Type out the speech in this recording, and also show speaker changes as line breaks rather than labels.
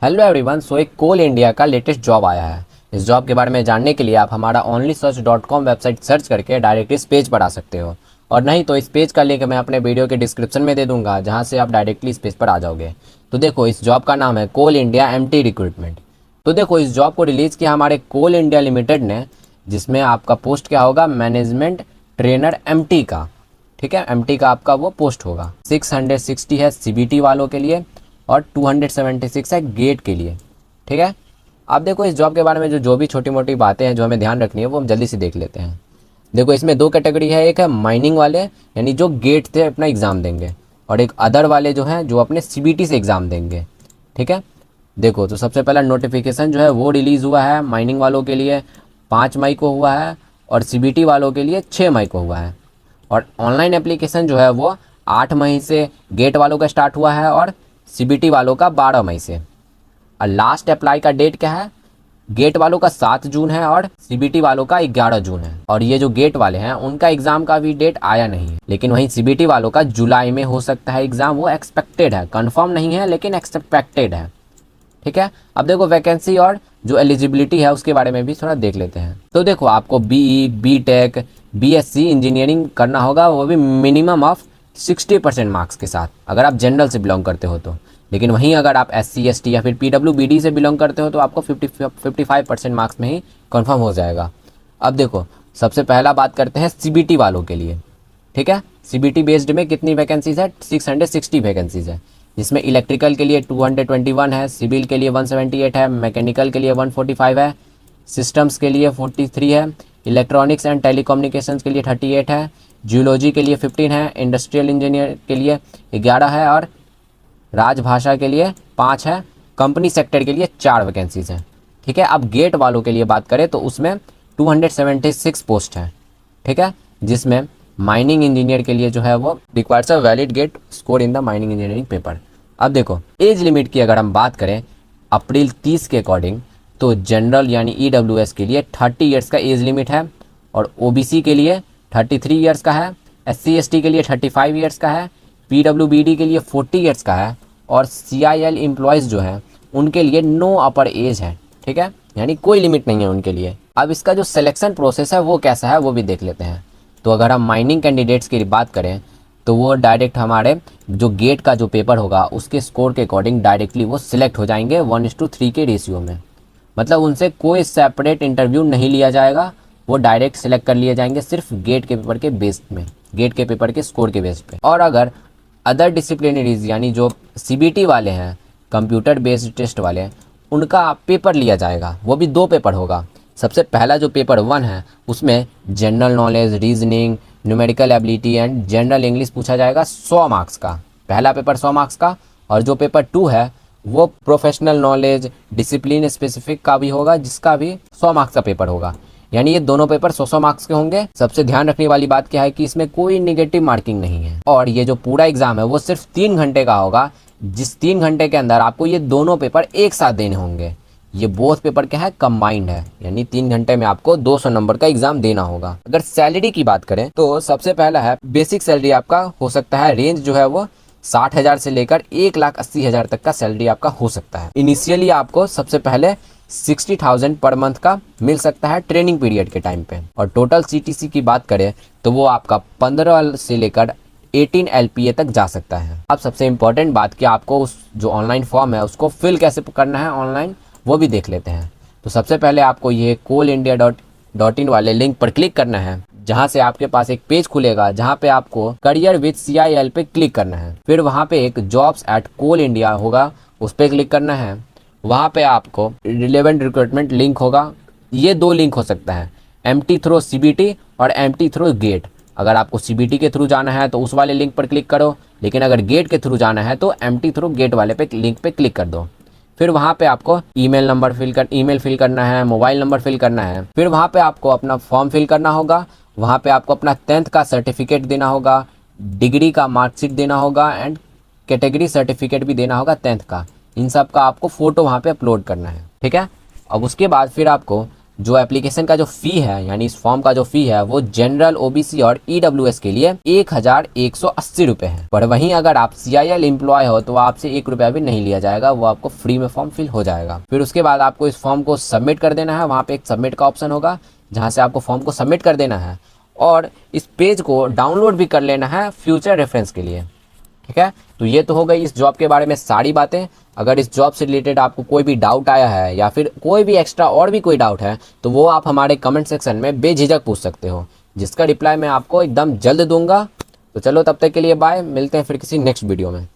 Hello everyone. So एक Coal India का latest job आया है। इस जॉब के बारे में जानने के लिए आप हमारा onlysearch.com वेबसाइट सर्च करके डायरेक्ट इस पेज पर आ सकते हो, और नहीं तो इस पेज का लिंक मैं अपने वीडियो के डिस्क्रिप्शन में दे दूंगा, जहां से आप डायरेक्टली इस पेज पर आ जाओगे। तो देखो, इस जॉब का नाम है कोल इंडिया एमटी रिक्रूटमेंट। तो देखो, इस जॉब को रिलीज़ किया हमारे कोल इंडिया लिमिटेड ने, जिसमें आपका पोस्ट क्या होगा, मैनेजमेंट ट्रेनर एमटी का। ठीक है, एमटी का आपका वो पोस्ट होगा। 660 है सीबीटी वालों के लिए और 276 है गेट के लिए। ठीक है, अब देखो इस जॉब के बारे में जो भी छोटी मोटी बातें हैं जो हमें ध्यान रखनी है वो हम जल्दी से देख लेते हैं। देखो, इसमें दो कैटेगरी है। एक है माइनिंग वाले, यानी जो गेट से अपना एग्ज़ाम देंगे, और एक अदर वाले जो हैं जो अपने सीबीटी से एग्ज़ाम देंगे। ठीक है, देखो तो सबसे पहला नोटिफिकेशन जो है वो रिलीज़ हुआ है माइनिंग वालों के लिए 5 मई को हुआ है, और सीबीटी वालों के लिए 6 मई को हुआ है। और ऑनलाइन एप्लीकेशन जो है वो 8 मई से गेट वालों का स्टार्ट हुआ है, और सीबीटी वालों का 12 मई से। और लास्ट अप्लाई का डेट क्या है, गेट वालों का 7 जून है और सीबीटी वालों का 11 जून है। और ये जो गेट वाले हैं उनका एग्जाम का भी डेट आया नहीं है, लेकिन वहीं सीबीटी वालों का जुलाई में हो सकता है एग्जाम। वो एक्सपेक्टेड है, कंफर्म नहीं है लेकिन एक्सपेक्टेड है। ठीक है, अब देखो वैकेंसी और जो एलिजिबिलिटी है उसके बारे में भी थोड़ा देख लेते हैं। तो देखो, आपको बीई, बीटेक, बीएससी इंजीनियरिंग करना होगा, वो भी मिनिमम ऑफ 60% मार्क्स के साथ, अगर आप जनरल से बिलोंग करते हो तो। लेकिन वहीं अगर आप एससी, एसटी या फिर पीडब्ल्यूबीडी से बिलोंग करते हो तो आपको 55% मार्क्स में ही कन्फर्म हो जाएगा। अब देखो, सबसे पहला बात करते हैं सीबीटी वालों के लिए। ठीक है, सीबीटी बेस्ड में कितनी वैकेंसीज है, 660 वैकेंसीज है, जिसमें इलेक्ट्रिकल के लिए 221 है, सिविल के लिए 178 है, मैकेनिकल के लिए 145 है, सिस्टम्स के लिए 43 है, इलेक्ट्रॉनिक्स एंड टेलीकम्युनिकेशंस के लिए 38 है, जियोलॉजी के लिए 15 है, इंडस्ट्रियल इंजीनियर के लिए 11 है, और राजभाषा के लिए 5 है, कंपनी सेक्टर के लिए 4 वैकेंसीज हैं। ठीक है, अब गेट वालों के लिए बात करें तो उसमें 276 पोस्ट है। ठीक है, जिसमें माइनिंग इंजीनियर के लिए जो है वो requires a valid GATE score in the mining engineering paper. अब देखो, एज लिमिट की अगर हम बात करें अप्रैल 30 के अकॉर्डिंग, तो जनरल यानी ईडब्ल्यूएस के लिए 30 ईयर्स का एज लिमिट है, और ओबीसी के लिए 33 ईयर्स का है, एससी एसटी के लिए 35 ईयर्स का है, पीडब्ल्यूबीडी के लिए 40 ईयर्स का है, और सीआईएल एम्प्लॉयज़ जो हैं उनके लिए नो अपर एज है। ठीक है, यानी कोई लिमिट नहीं है उनके लिए। अब इसका जो सिलेक्शन प्रोसेस है वो कैसा है वो भी देख लेते हैं। तो अगर हम माइनिंग कैंडिडेट्स की बात करें तो वो डायरेक्ट हमारे जो गेट का जो पेपर होगा उसके स्कोर के अकॉर्डिंग डायरेक्टली वो सिलेक्ट हो जाएंगे 1:3 के रेशियो में। मतलब उनसे कोई सेपरेट इंटरव्यू नहीं लिया जाएगा, वो डायरेक्ट सिलेक्ट कर लिए जाएंगे सिर्फ गेट के पेपर के बेस में, गेट के पेपर के स्कोर के बेस पे। और अगर अदर डिसिप्लिनरीज यानी जो सीबीटी वाले हैं, कंप्यूटर बेस्ड टेस्ट वाले, उनका पेपर लिया जाएगा, वो भी 2 पेपर होगा। सबसे पहला जो पेपर 1 है उसमें general knowledge, reasoning, numerical ability and general English पूछा जाएगा 100 मार्क्स का, पहला पेपर 100 मार्क्स का। और जो पेपर 2 है वो प्रोफेशनल नॉलेज, डिसिप्लिन स्पेसिफिक का भी होगा, जिसका भी 100 मार्क्स का पेपर होगा। यानी ये दोनों पेपर 100 मार्क्स के होंगे। सबसे ध्यान रखने वाली बात क्या है कि इसमें कोई निगेटिव मार्किंग नहीं है, और ये जो पूरा एग्जाम है वो सिर्फ 3 घंटे का होगा, जिस 3 घंटे के अंदर आपको ये दोनों पेपर एक साथ देने होंगे। ये बोथ पेपर क्या है, कंबाइंड है, यानी 3 घंटे में आपको 200 नंबर का एग्जाम देना होगा। अगर सैलरी की बात करें तो सबसे पहला है बेसिक सैलरी आपका हो सकता है, रेंज जो है वो 60,000 से लेकर 1,80,000 तक का सैलरी आपका हो सकता है। इनिशियली आपको सबसे पहले 60,000 पर मंथ का मिल सकता है ट्रेनिंग पीरियड के टाइम पे। और टोटल सीटीसी की बात करें तो वो आपका 15 से लेकर 18 एलपीए तक जा सकता है। अब सबसे इम्पोर्टेंट बात कि आपको उस जो ऑनलाइन फॉर्म है उसको फिल कैसे करना है ऑनलाइन, वो भी देख लेते हैं। तो सबसे पहले आपको ये coalindia.in वाले लिंक पर क्लिक करना है, जहां से आपके पास एक पेज खुलेगा जहां पे आपको करियर विद सीआईएल पे क्लिक करना है। फिर वहां पे एक जॉब्स एट कोल इंडिया होगा, उस पर क्लिक करना है। वहां पे आपको रिलेवेंट रिक्रूटमेंट लिंक होगा। ये 2 लिंक हो सकता है, एमटी थ्रू सीबीटी और एमटी थ्रू गेट। अगर आपको सीबीटी के थ्रू जाना है तो उस वाले लिंक पर क्लिक करो, लेकिन अगर गेट के थ्रू जाना है तो एमटी थ्रू गेट वाले पे लिंक पे क्लिक कर दो। फिर वहाँ पे आपको ईमेल फिल करना है, मोबाइल नंबर फिल करना है। फिर वहाँ पे आपको अपना फॉर्म फिल करना होगा। वहाँ पे आपको अपना 10th का सर्टिफिकेट देना होगा, डिग्री का मार्कशीट देना होगा, एंड कैटेगरी सर्टिफिकेट भी देना होगा 10th का। इन सब का आपको फ़ोटो वहाँ पे अपलोड करना है। ठीक है, अब उसके बाद फिर आपको जो एप्लीकेशन का जो फ़ी है यानी इस फॉर्म का जो फ़ी है वो जनरल, ओबीसी और ईडब्ल्यूएस के लिए 1180 रुपये है। पर वहीं अगर आप CIL एम्प्लॉय हो तो आपसे 1 रुपया भी नहीं लिया जाएगा, वो आपको फ्री में फॉर्म फिल हो जाएगा। फिर उसके बाद आपको इस फॉर्म को सबमिट कर देना है। वहाँ पे एक सबमिट का ऑप्शन होगा जहाँ से आपको फॉर्म को सबमिट कर देना है और इस पेज को डाउनलोड भी कर लेना है फ्यूचर रेफरेंस के लिए। ठीक है, तो ये तो हो गई इस जॉब के बारे में सारी बातें। अगर इस जॉब से रिलेटेड आपको कोई भी डाउट आया है या फिर कोई भी एक्स्ट्रा और भी कोई डाउट है तो वो आप हमारे कमेंट सेक्शन में बेझिझक पूछ सकते हो, जिसका रिप्लाई मैं आपको एकदम जल्द दूंगा। तो चलो तब तक के लिए बाय, मिलते हैं फिर किसी नेक्स्ट वीडियो में।